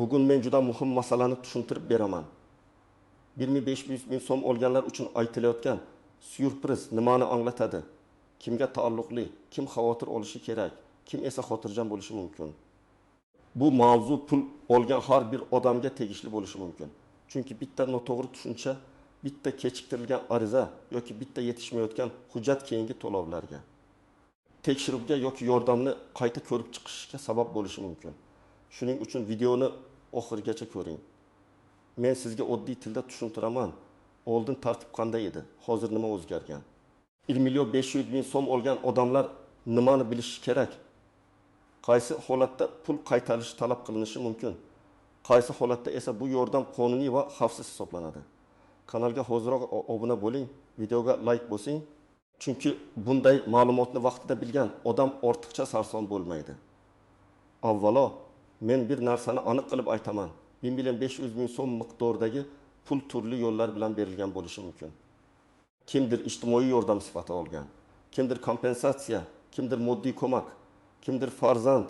Bugun men juda muhim masalani tushuntirib beraman. 1500 ming so'm olganlar uchun aytilayotgan syurpriz nimani anglatadi? Kimga taalluqli, kim xavotir olishi kerak, kim esa xotirjam bo'lishi mumkin? Bu mavzu pul olgan har bir odamga tegishli bo'lishi mumkin. Chunki bitta noto'g'ri tushuncha, bitta kechiktirilgan ariza yoki bitta yetishmayotgan hujjat keyingi to'lovlarga, tekshiruvga yoki yordamni qayta ko'rib chiqishga sabab bo'lishi mumkin. Shuning uchun videoni oxirigacha ko'ring. Men sizga oddiy tilda tushuntiraman. Oldin tartib qanday edi? Hozir nima o'zgargan? 1.500 ming so'm olgan odamlar nimani bilishi kerak? Qaysi holatda pul qaytarilishi talab qilinishi mumkin? Qaysi holatda esa bu yordam qonuniy va xavfsiz hisoblanadi? Kanalga hoziroq obuna bo'ling, videoga like bosing. Chunki bunday ma'lumotni vaqtida bilgan odam ortiqcha sarson bo'lmaydi. Avvalo, men bir narsani aniq qilib aytaman. 1.500 ming so'm miqdoridagi pul turli yo'llar bilan berilgan bo'lishi mumkin. Kimdir ijtimoiy yordam sifatida olgan, kimdir kompensatsiya, kimdir moddiy ko'mak, kimdir farzand,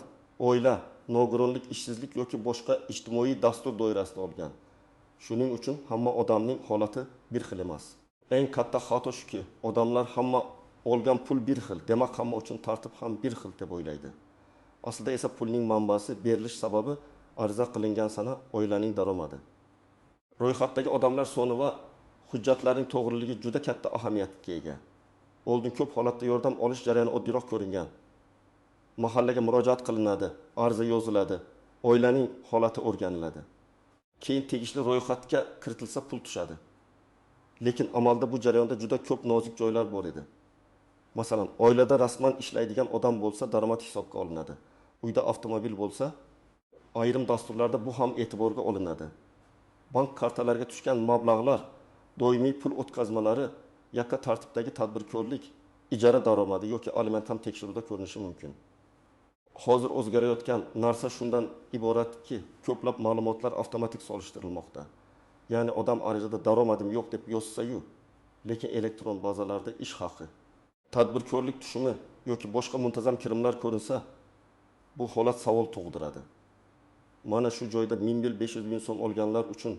oila, nogironlik, ishsizlik yoki boshqa ijtimoiy dastur doirasida olgan. Shuning uchun hamma odamning holati bir xil emas. Eng katta xato shuki, odamlar hamma olgan pul bir xil, demak hamma uchun tartib ham bir xil deb o'ylaydi. Aslida esa pulning manbasi, berilish sababi ariza qilingan sana oilaning daromadi. Ro'yxatdagi odamlar soni va hujjatlarning to'g'riligi juda katta ahamiyatga ega. Oldin ko'p holatda yordam olish jarayoni oddiyroq ko'ringan. Mahallaga murojaat qilinadi, ariza yoziladi, oilaning holati o'rganiladi. Keyin tegishli ro'yxatga kiritilsa pul tushadi. Lekin amalda bu jarayonda juda ko'p nozik joylar bor edi. Masalan, oilada rasman ishlaydigan odam bo'lsa, daromad hisobga olinadi. Uyda avtomobil bo'lsa, ayrim dasturlarda bu ham e'tiborga olinadi. Bank kartalariga tushgan mablag'lar, doimiy pul o'tkazmalari, yakka tartibdagi tadbirkorlik, ijara daromadi yoki aliment ham tekshiruvda ko'rinishi mumkin. Hozir o'zgarayotgan narsa shundan iboratki, ko'plab ma'lumotlar avtomatik solishtirilmoqda. Ya'ni odam arizada daromadim yo'q deb yozsa-yu, lekin elektron bazalarda ish haqi, tadbirkorlik tushumi yoki boshqa muntazam kirimlar ko'rinsa, bu holat savol tug'diradi. Mana shu joyda 1.500 ming so'm olganlar uchun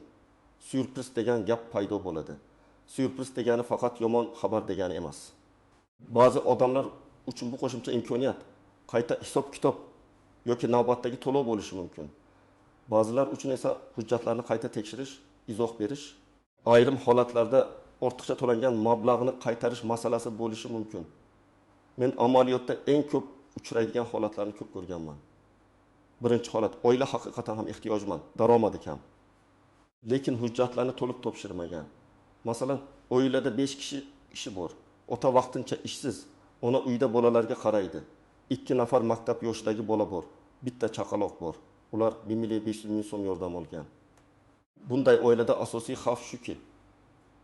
syurpriz degan gap paydo bo'ladi. Syurpriz degani faqat yomon xabar degani emas. Ba'zi odamlar uchun bu qo'shimcha imkoniyat, qayta hisob-kitob yoki navbatdagi to'lov bo'lishi mumkin. Ba'zilar uchun esa hujjatlarni qayta tekshirish, izoh berish, ayrim holatlarda ortiqcha to'langan mablag'ni qaytarish masalasi bo'lishi mumkin. Men amaliyotda eng ko'p uchraydigan holatlarni ko'p ko'rganman. Birinchi holat, oila haqiqatan ham ehtiyojmand, daromadi kam. Lekin hujjatlarni to'liq topshirmagan. Masalan, oilada 5 kishi ishi bor. Ota vaqtincha ishsiz, ona uyda bolalarga qaraydi. 2 nafar maktab yoshidagi bola bor. Bitta chaqaloq bor. Ular 1.500 ming so'm yordam olgan. Bunday oilada asosiy xavf shuki,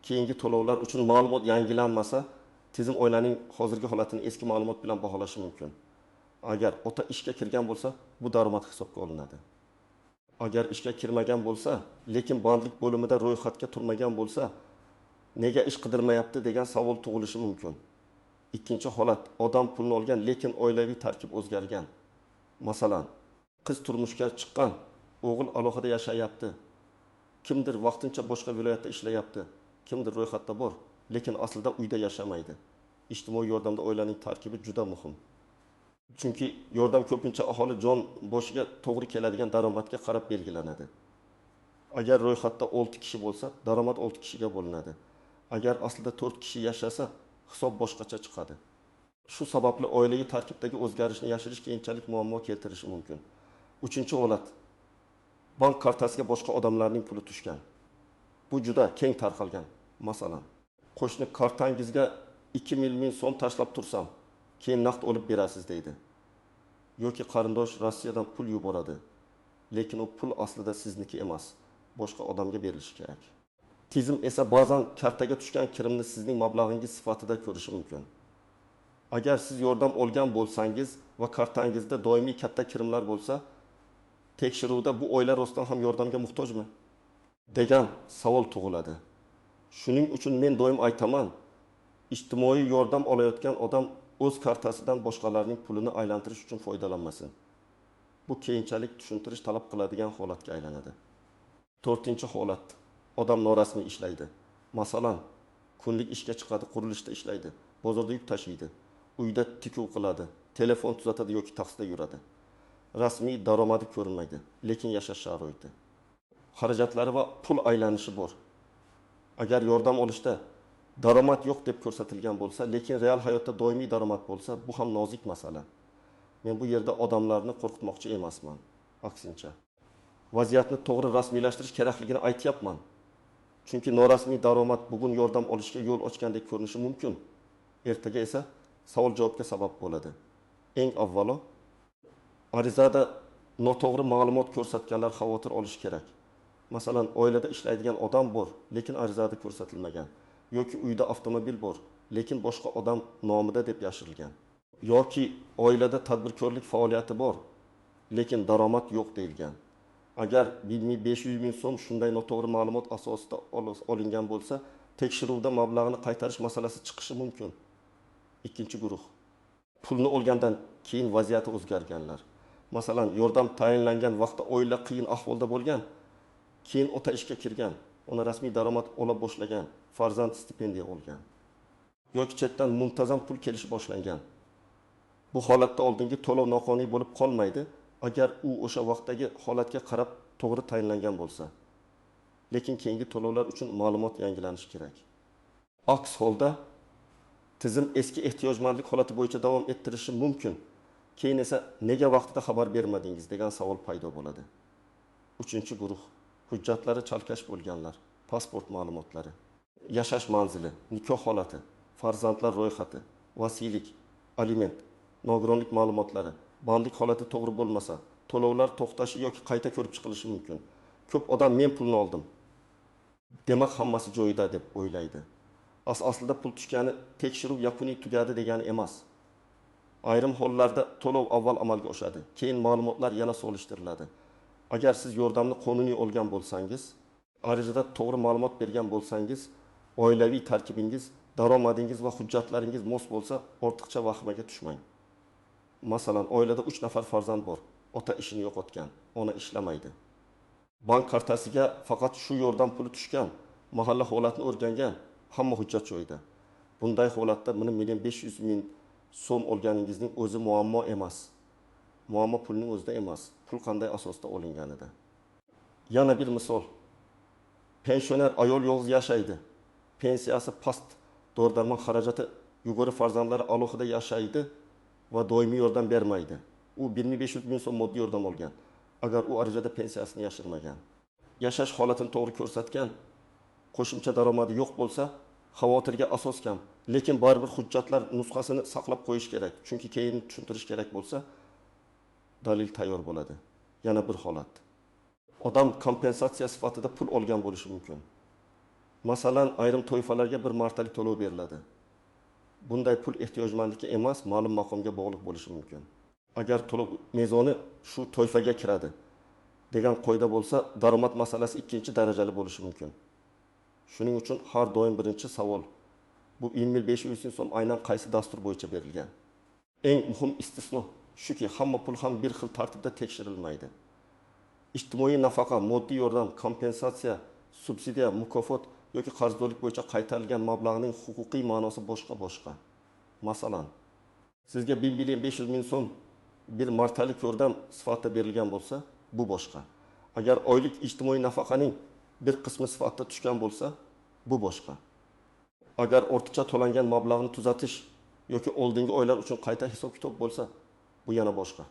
keyingi to'lovlar uchun ma'lumot yangilanmasa, tizim oilaning hozirgi holatini eski ma'lumot bilan baholashi mumkin. Agar ota ishga kirgan bo'lsa, bu daromad hisobga olinadi. Agar ishga kirmagan bo'lsa, lekin bandlik bo'limida ro'yxatga turmagan bo'lsa, nega ish qidirmayapti degan savol tug'ilishi mumkin. Ikkinchi holat, odam pulni olgan, lekin oilaviy tarkib o'zgargan. Masalan, qiz turmushga chiqqan, o'g'il alohida yashayapti. Kimdir vaqtincha boshqa viloyatda ishlayapti, kimdir ro'yxatda bor, lekin aslida uyda yashamaydi. Ijtimoiy yordamda oilaning tarkibi juda muhim. Chunki yordam ko'pincha aholi jon boshiga to'g'ri keladigan daromadga qarab belgilanadi. Agar ro'yxatda 6 kishi bo'lsa, daromad 6 kishiga bo'linadi. Agar aslida 4 kishi yashasa, hisob boshqacha chiqadi. Shu sababli oilaviy tarkibdagi o'zgarishni yashirish keyinchalik muammo keltirishi mumkin. Uchinchi holat, bank kartasiga boshqa odamlarning puli tushgan. Bu juda keng tarqalgan. Masalan, qo'shni kartangizga 2 ming so'm tashlab tursam, keyin naqd olib berasiz deydi. Yoki qarindosh Rossiyadan pul yuboradi, lekin u pul aslida sizniki emas, boshqa odamga berilishi kerak. Tizim esa ba'zan kartaga tushgan kirimni sizning mablag'ingiz sifatida ko'rishi mumkin. Agar siz yordam olgan bo'lsangiz va kartangizda doimiy katta kirimlar bo'lsa, tekshiruvda bu oila rostdan ham yordamga muhtojmi degan savol tug'iladi. Shuning uchun men doim aytaman, ijtimoiy yordam olayotgan odam o'z kartasidan boshqalarning pulini aylantirish uchun foydalanmasin. bu keyinchalik tushuntirish talab qiladigan holatga aylanadi. 4-holat. Odam norasmiy ishlaydi. Masalan, kunlik ishga chiqadi, qurilishda ishlaydi, bozorda yuk tashiydi, uyda tikuv qiladi, telefon tuzatadi yoki taksida yuradi. Rasmiy daromadi ko'rinmaydi, lekin yashash sharoiti, xarajatlari va pul aylanishi bor. Agar yordam olishda daromad yo'q deb ko'rsatilgan bo'lsa, lekin real hayotda doimiy daromad bo'lsa, bu ham nozik masala. Men bu yerda odamlarni qo'rqitmoqchi emasman. Aksincha, vaziyatni to'g'ri rasmiylashtirish kerakligini aytyapman. Chunki norasmiy daromad bugun yordam olishga yo'l ochgandek ko'rinishi mumkin. Ertaga esa savol-javobga sabab bo'ladi. Eng avvalo, arizada noto'g'ri ma'lumot ko'rsatganlar xavotir olishi kerak. Masalan, oilada ishlaydigan odam bor, lekin arizada ko'rsatilmagan. Yoki uyda avtomobil bor, lekin boshqa odam nomida deb yashirilgan. Yoki oilada tadbirkorlik faoliyati bor, lekin daromad yo'q deyilgan. Agar 500 ming so'm shunday noto'g'ri ma'lumot asosida olingan bo'lsa, tekshiruvda mablag'ini qaytarish masalasi chiqishi mumkin. Ikkinchi guruh. Pulni olgandan keyin vaziyati o'zgarganlar. Masalan, yordam tayinlangan vaqtda oila qiyin ahvolda bo'lgan, keyin ota ishga kirgan, ona rasmiy daromad ola boshlagan, farzand stipendiya olgan. Yoki chetdan muntazam pul kelishi boshlangan. Bu holatda oldingi to'lov noqonuniy bo'lib qolmaydi, agar u o'sha vaqtdagi holatga qarab to'g'ri tayinlangan bo'lsa. Lekin keyingi to'lovlar uchun ma'lumot yangilanishi kerak. Aks holda tizim eski ehtiyojmandlik holati bo'yicha davom ettirishi mumkin. Keyin esa nega vaqtida xabar bermadingiz degan savol paydo bo'ladi. 3-guruh. Hujjatlari chalkash bo'lganlar, pasport ma'lumotlari, yashash manzili, nikoh holati, farzandlar ro'yxati, vasiylik, aliment, nogironlik ma'lumotlari, bandlik holati to'g'ri bo'lmasa, to'lovlar to'xtashi yoki qayta ko'rib chiqilishi mumkin. Ko'p odam men pulni oldim, demak hammasi joyida deb o'ylaydi. Aslida pul tushgani tekshiruv yakuniy tugadi degani emas. Ayrim hollarda to'lov avval amalga oshadi, keyin ma'lumotlar yana solishtiriladi. Agar siz yordamni qonuniy olgan bo'lsangiz, arizada to'g'ri ma'lumot bergan bo'lsangiz, oilaviy tarkibingiz, daromadingiz va hujjatlaringiz mos bo'lsa, ortiqcha vahimaga tushmang. Masalan, oilada 3 nafar farzand bor. Ota ishini yo'qotgan, ona ishlamaydi. Bank kartasiga faqat shu yordam puli tushgan, mahalla holatini o'rgangan, hamma hujjat joyida. Bunday holatda 1.500 ming so'm olganingizning o'zi muammo emas. Muammo pulning o'zida emas, pul qanday asosda olinganida. Yana bir misol. Pensioner ayol yolg'iz yashaydi. Pensiyasi past, dori-darmon xarajati yug'ori farzandlari alohida yashaydi va doimiy yordam bermaydi. U 1.500 ming so'm moddiy yordam olgan, agar u arizada pensiyasini yashirmagan. Yashash holatini to'g'ri ko'rsatgan, qo'shimcha daromadi yo'q bo'lsa, xavotirga asos kam, lekin baribir hujjatlar nusxasini saqlab qo'yish kerak, chunki keyin tushuntirish kerak bo'lsa, dalil tayyor bo'ladi. Yana bir holat. Odam kompensatsiya sifatida pul olgan bo'lishi mumkin. Masalan, ayrim toifalarga bir martalik to'lov beriladi. Bunday pul ehtiyojmandlikka emas, ma'lum maqomga bog'liq bo'lishi mumkin. Agar to'lov mezoni shu toifaga kiradi degan qoida bo'lsa, daromad masalasi ikkinchi darajali bo'lishi mumkin. Shuning uchun har doim birinchi savol, bu 2500 ming so'm aynan qaysi dastur bo'yicha berilgan? Eng muhim istisno shuki, hamma pul ham bir xil tartibda tekshirilmaydi. Ijtimoiy nafaqa, moddiy yordam, kompensatsiya, subsidiya, mukofot yoki qarzdorlik bo'yicha qaytarilgan mablag'ning huquqiy ma'nosi boshqa. Masalan, sizga 1.500 ming so'm bir martalik yordam sifatida berilgan bo'lsa, bu boshqa. Agar oylik ijtimoiy nafaqaning bir qismi sifatida tushgan bo'lsa, bu boshqa. Agar ortiqcha to'langan mablag'ni tuzatish yoki oldingi oylar uchun qayta hisob-kitob bo'lsa, bu yana boshqa.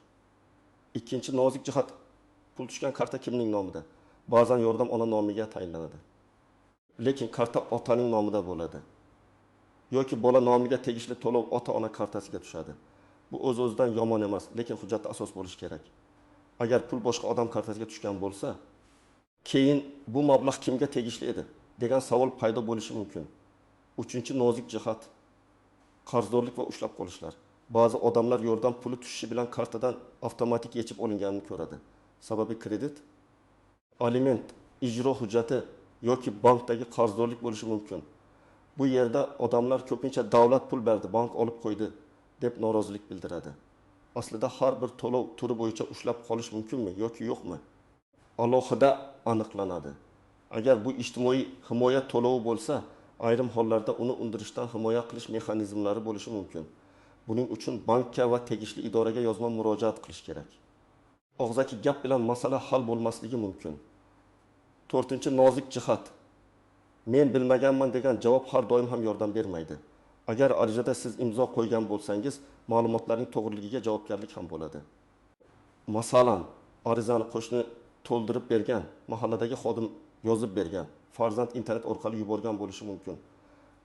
Ikkinchi nozik jihat, pul tushgan karta kimning nomida? Ba'zan yordam ona nomiga tayinlanadi. Lekin karta otaning nomida bo'ladi. Yoki bola nomiga tegishli to'lov ota-ona kartasiga tushadi. Bu o'z-o'zidan yomon emas, lekin hujjatda asos bo'lishi kerak. Agar pul boshqa odam kartasiga tushgan bo'lsa, keyin bu mablag' kimga tegishli edi degan savol paydo bo'lishi mumkin. Uchinchi nozik jihat, qarzdorlik va ushlab qolishlar. Ba'zi odamlar yordam puli tushishi bilan kartadan avtomatik yechib olinganini ko'radi. Sababi kredit, aliment, ijro hujjati yoki bankdagi qarzdorlik bo'lishi mumkin. Bu yerda odamlar ko'pincha davlat pul berdi, bank olib qo'ydi deb norozilik bildiradi. Aslida har bir to'lov turi bo'yicha ushlab qolish mumkinmi yoki yo'qmi? Alohida aniqlanadi. Agar bu ijtimoiy himoya to'lovi bo'lsa, ayrim hollarda uni undirishdan himoya qilish mexanizmlari bo'lishi mumkin. Buning uchun bankka va tegishli idoraga yozma murojaat qilish kerak. Og'zaki gap bilan masala hal bo'lmasligi mumkin. 4-nozik jihat. Men bilmaganman degan javob har doim ham yordam bermaydi. Agar arizada siz imzo qo'ygan bo'lsangiz, ma'lumotlarning to'g'riligiga javobgarlik ham bo'ladi. Masalan, arizani qo'shni to'ldirib bergan, mahalladagi xodim yozib bergan, farzand internet orqali yuborgan bo'lishi mumkin.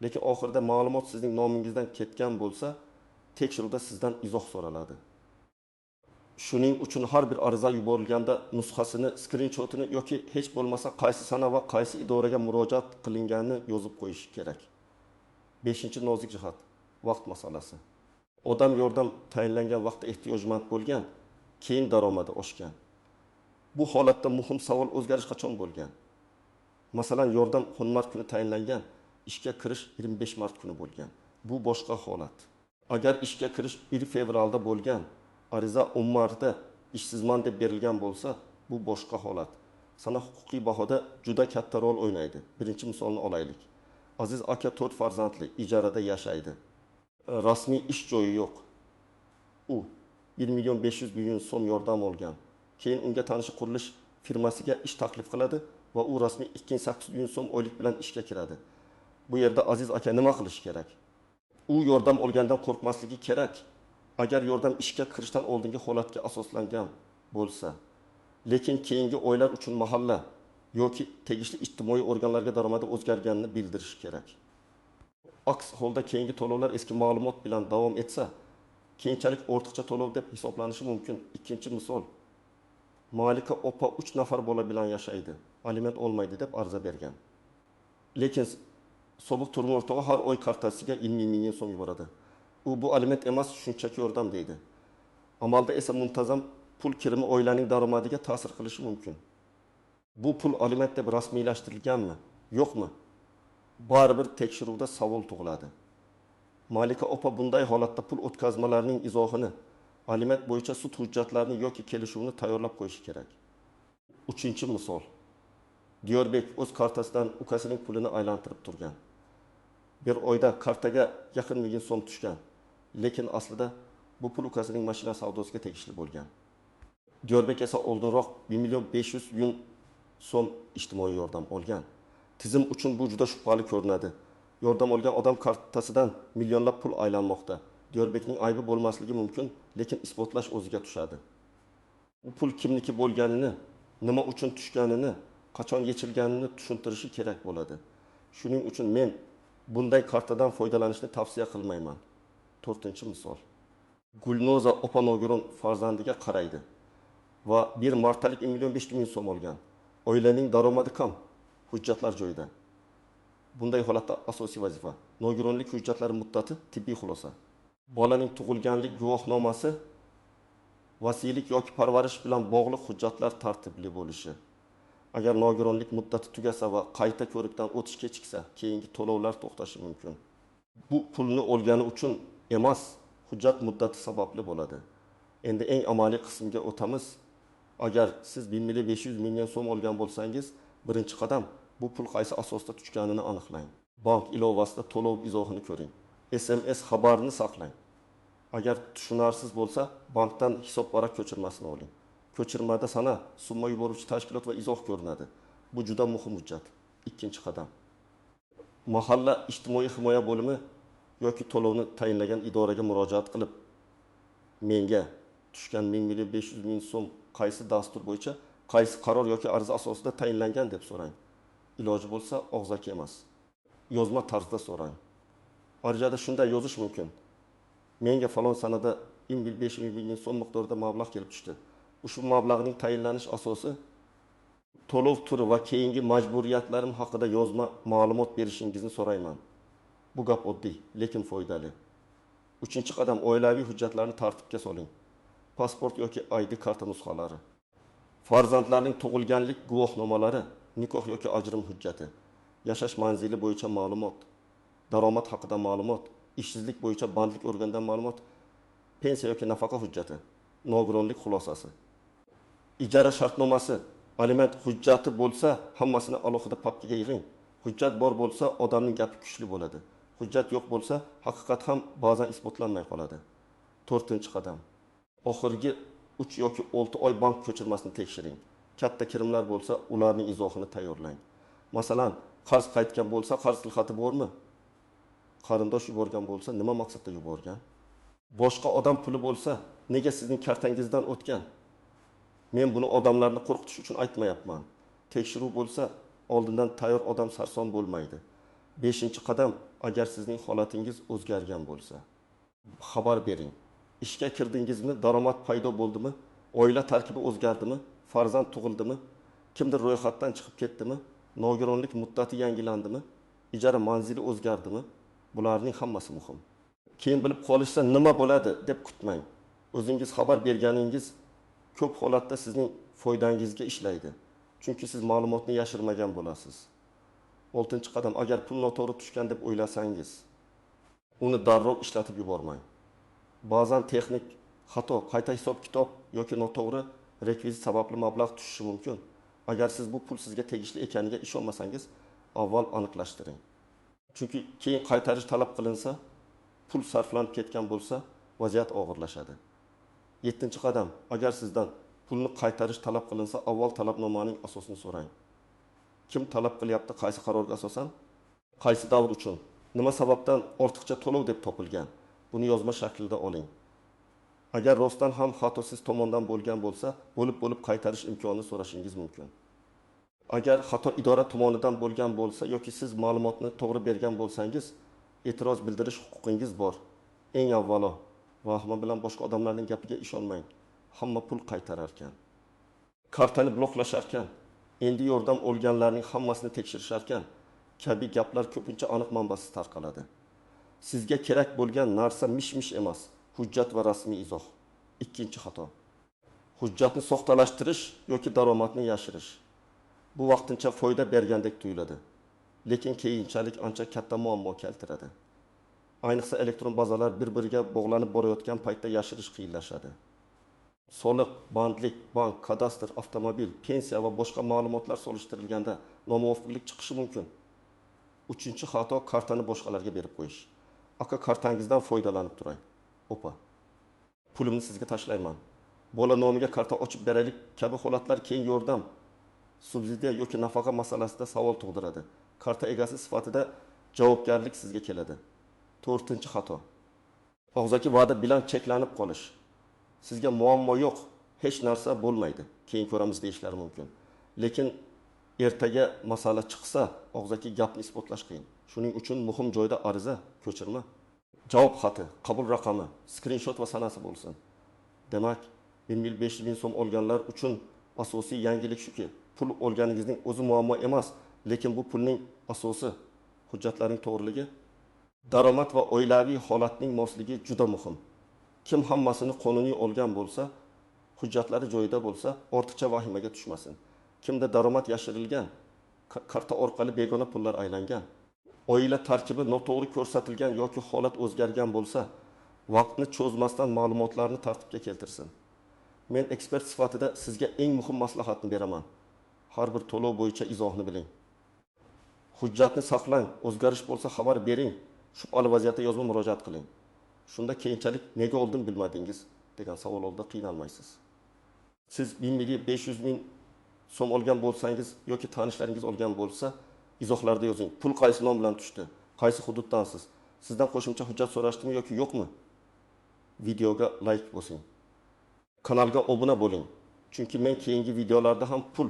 Lekin oxirida ma'lumot sizning nomingizdan ketgan bo'lsa, tekshiruvda sizdan izoh so'raladi. Shuning uchun har bir ariza yuborilganda nusxasini, skrinshotini yoki hech bo'lmasa qaysi sana va qaysi idoraga murojaat qilinganini yozib qo'yish kerak. 5-nozik jihat, vaqt masalasi. Odam yordam tayinlangan vaqtda ehtiyojmand bo'lgan, keyin daromadi oshgan. Bu holatda muhim savol, o'zgarish qachon bo'lgan? Masalan, yordam 10 mart kuni tayinlangan, ishga kirish 25 mart kuni bo'lgan. Bu boshqa holat. Agar ishga kirish 1 fevralda bo'lgan, ariza 10 martda ishsizman deb berilgan bo'lsa, bu boshqa holat. Sana huquqiy bahoda juda katta rol o'ynaydi. Birinchi misolni olaylik. Aziz aka 4 farzandli, ijarada yashaydi. Rasmiy ish joyi yo'q. U 1.500.000 so'm yordam olgan. Keyin unga tanishi qurilish firmasiga ish taklif qiladi va u rasmiy 2.800.000 so'm oylik bilan ishga kiradi. Bu yerda aziz aka nima qilish kerak? U yordam olgandan qo'rqmasligi kerak. Agar yordam ishga kirishdan oldingi holatga asoslangan bo'lsa, lekin keyingi oylar uchun mahalla yoki tegishli ijtimoiy organlarga daromadi o'zgarganini bildirish kerak. Aks holda keyingi to'lovlar eski ma'lumot bilan davom etsa, keyinchalik ortiqcha to'lov deb hisoblanishi mumkin. Ikkinchi misol. Malika opa 3 nafar bola bilan yashaydi. Aliment olmaydi deb ariza bergan. Lekin sobiq turmush o'rtog'i har oy kartasiga 20.000 so'm yuboradi. U bu aliment emas, shunchaki yordam deydi. Amalda esa muntazam pul kirimi oilaning daromadiga ta'sir qilishi mumkin. Bu pul aliment deb rasmiylashtirilganmi, yo'qmi? Baribir tekshiruvda savol tug'iladi. Malika opa bunday holatda pul o'tkazmalarining izohini, aliment bo'yicha sud hujjatlarini yoki kelishuvni tayyorlab qo'yishi kerak. 3-misol. Diyorbek o'z kartasidan ukasining pulini aylantirib turgan. Bir oyda kartaga yaqin 1 million so'm tushgan. Lekin aslida bu pul ukasining mashina savdosiga tegishli bo'lgan. Diyorbek esa oldinroq 1.500.000 so'm ijtimoiy yordam olgan. Tizim uchun bu juda shubhali ko'rinadi. Yordam olgan odam kartasidan millionlab pul aylanmoqda. Diyorbekning aybi bo'lmasligi mumkin, lekin isbotlash o'ziga tushadi. Bu pul kimniki bo'lganini, nima uchun tushganini, qachon yechilganini tushuntirishi kerak bo'ladi. Shuning uchun men bunday kartadan foydalanishni tavsiya qilmayman. 4-misol. Gulnoza opa nogiron farzandiga qaraydi va bir martalik 1.500.000 so'm olgan. Oilaning daromadi kam, hujjatlar joyida. Bunday holatda asosiy vazifa nogironlik hujjatlari muddati tibbiy xulosa. Bolaning tug'ilganlik guvohnomasi, vasiylik yoki parvarish bilan bog'liq hujjatlar tartibli bo'lishi. Agar nogironlik muddati tugasa va qayta ko'rikdan o'tish kechiksa, keyingi to'lovlar to'xtashi mumkin. Bu pulni olgani uchun emas, hujjat muddati sababli bo'ladi. Endi eng amaliy qismga o'tamiz. Agar siz 1.500.000 so'm olgan bo'lsangiz, birinchi qadam bu pul qaysi asosda tushganini aniqlang. Bank ilovasida to'lov izohini ko'ring. SMS xabarini saqlang. Agar tushunarsiz bo'lsa, bankdan hisob varaq ko'chirmasini oling. Ko'chirmada sana summa yuboruvchi tashkilot va izoh ko'rinadi. Bu juda muhim hujjat. Ikkinchi qadam. Mahalla ijtimoiy himoya bo'limi yoki to'lovni tayinlagan idoraga murojaat qilib, menga tushgan 1.500.000 so'm qaysi dastur bo'yicha, qaysi qaror yoki ariza asosida tayinlangan deb so'rang. Iloji bo'lsa, og'zaki emas, yozma tarzda so'rang. Arizada shunday yozish mumkin. Menga falon sanada 1.500.000 so'm miqdorida mablag' kelib tushdi. Ushbu mablag'ning tayinlanish asosi to'lov turi va keyingi majburiyatlarim haqida yozma ma'lumot berishingizni so'rayman. Bu gap oddiy, lekin foydali. 3-qadam, oilaviy hujjatlarni tartibga soling. Pasport yoki ID karta nusxalari. Farzandlarning tug'ilganlik guvohnomalari, nikoh yoki ajrim hujjati, yashash manzili bo'yicha ma'lumot, daromad haqida ma'lumot, ishsizlik bo'yicha bandlik organdan ma'lumot, pensiya yoki nafaqa hujjati, nogironlik xulosasi. Ijara shartnomasi, aliment hujjati bo'lsa, hammasini alohida papkaga yig'ing. Hujjat bor bo'lsa, odamning gapi kuchli bo'ladi. Hujjat yo'q bo'lsa, haqiqat ham ba'zan isbotlanmay qoladi. 4-qadam. Oxirgi 3 yoki 6 oy bank ko'chirmasini tekshiring. Katta kirimlar bo'lsa, ularning izohini tayyorlang. Masalan, qarz qaytgan bo'lsa, qarz tilxati bormi? Qarindosh yuborgan bo'lsa, nima maqsadda yuborgan? Boshqa odam puli bo'lsa, nega sizning kartangizdan o'tgan? Men buni odamlarni qo'rqitish uchun aytmayapman. Tekshiruv bo'lsa, oldindan tayyor odam sarson bo'lmaydi. 5-qadam, agar sizning holatingiz o'zgargan bo'lsa, xabar bering. Ishga kirdingizmi, daromad paydo bo'ldimi, oila tarkibi o'zgardimi, farzand tug'ildimi, kimdir ro'yxatdan chiqib ketdimi, nogironlik muddati yangilandimi, ijara manzili o'zgardimi? Bularning hammasi muhim. Keyin bilib qolishsa nima bo'ladi deb kutmang. O'zingiz xabar berganingiz ko'p holatda sizning foydangizga ishlaydi. Chunki siz ma'lumotni yashirmagan bo'lasiz. 6-qadam, agar pul noto'g'ri tushgan deb o'ylasangiz, uni darrov ishlatib yubormang. Ba'zan texnik xato, qayta hisob-kitob yoki noto'g'ri rekvizit sababli mablag' tushishi mumkin. Agar siz bu pul sizga tegishli ekaniga ishonmasangiz, avval aniqlashtiring. Chunki keyin qaytarish talab qilinsa, pul sarflanib ketgan bo'lsa, vaziyat og'irlashadi. 7-qadam, agar sizdan pulni qaytarish talab qilinsa, avval talabnomaning asosini so'rang. Kim talab qilyapti, qaysi qarorga asosan, qaysi davr uchun, nima sababdan ortiqcha to'lov deb topilgan? Buni yozma shaklida oling. Agar rostdan ham xato siz tomondan bo'lgan bo'lsa, bo'lib qaytarish imkonini so'rashingiz mumkin. Agar xato idora tomonidan bo'lgan bo'lsa yoki siz ma'lumotni to'g'ri bergan bo'lsangiz, e'tiroz bildirish huquqingiz bor. Eng avvalo, vahima bilan boshqa odamlarning gapiga ishonmang. Hamma pul qaytarar ekan. Kartani bloklashar ekan. Endi yordam olganlarning hammasini tekshirishar ekan. Kabi gaplar ko'pincha aniq manbasiz tarqaladi. Sizga kerak bo'lgan narsa mish-mish emas, hujjat va rasmiy izoh. 2-xato. Hujjatni soxtalashtirish yoki daromadni yashirish. Bu vaqtincha foyda bergandek tuyuladi, lekin keyinchalik ancha katta muammo keltiradi. Ayniqsa elektron bazalar bir-biriga bog'lanib borayotgan paytda yashirish qiyinlashadi. Soliq, bandlik, bank, kadastr, avtomobil, pensiya va boshqa ma'lumotlar solishtirilganda nomuvofiqlik chiqishi mumkin. 3-xato, kartani boshqalarga berib qo'yish. Aka, kartangizdan foydalanib turay. Opa. Pulimni sizga tashlayman. Bola nomiga karta ochib beraylik kabi holatlar keyin yordam, subsidiya yoki nafaqa masalasida savol tug'diradi. Karta egasi sifatida javobgarlik sizga keladi. 4-xato. Og'zaki va'da bilan cheklanib qolish. Sizga muammo yo'q, hech narsa bo'lmaydi, keyin ko'ramiz deyishlari mumkin. Lekin ertaga masala chiqsa, og'zaki gapni isbotlash qiyin. Shuning uchun muhim joyda ariza, ko'chirma, javob xati, qabul raqami, skrinshot va sanasi bo'lsin. Demak, 1.500 ming so'm olganlar uchun asosiy yangilik shuki, pul olganingizning o'zi muammo emas, lekin bu pulning asosi hujjatlarning to'g'riligi, daromad va oilaviy holatning mosligi juda muhim. Kim hammasini qonuniy olgan bo'lsa, hujjatlari joyida bo'lsa, ortiqcha vahimaga tushmasin. Kimda daromad yashirilgan, karta orqali begona pullar aylangan, oila tarkibi noto'g'ri ko'rsatilgan yoki holat o'zgargan bo'lsa, vaqtni cho'zmasdan ma'lumotlarni tartibga keltirsin. Men ekspert sifatida sizga eng muhim maslahatni beraman. Har bir to'lov bo'yicha izohni biling. Hujjatni saqlang, o'zgarish bo'lsa xabar bering. Shubhali vaziyatda yozma murojaat qiling. Shunda keyinchalik nega oldin bilmadingiz degan savollarda qiynalmaysiz. Siz 1.500 ming so'm olgan bo'lsangiz yoki tanishlaringiz olgan bo'lsa, izohlarda yozing. Pul qaysi nom bilan tushdi? Qaysi hududdansiz? Sizdan qo'shimcha hujjat so'rashdimi yoki yo'qmi? Videoga like bosing. Kanalga obuna bo'ling. Chunki men keyingi videolarda ham pul,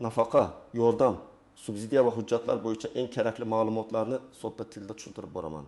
nafaqa, yordam, subsidiya va hujjatlar bo'yicha eng kerakli ma'lumotlarni sodda tilda tushuntirib boraman.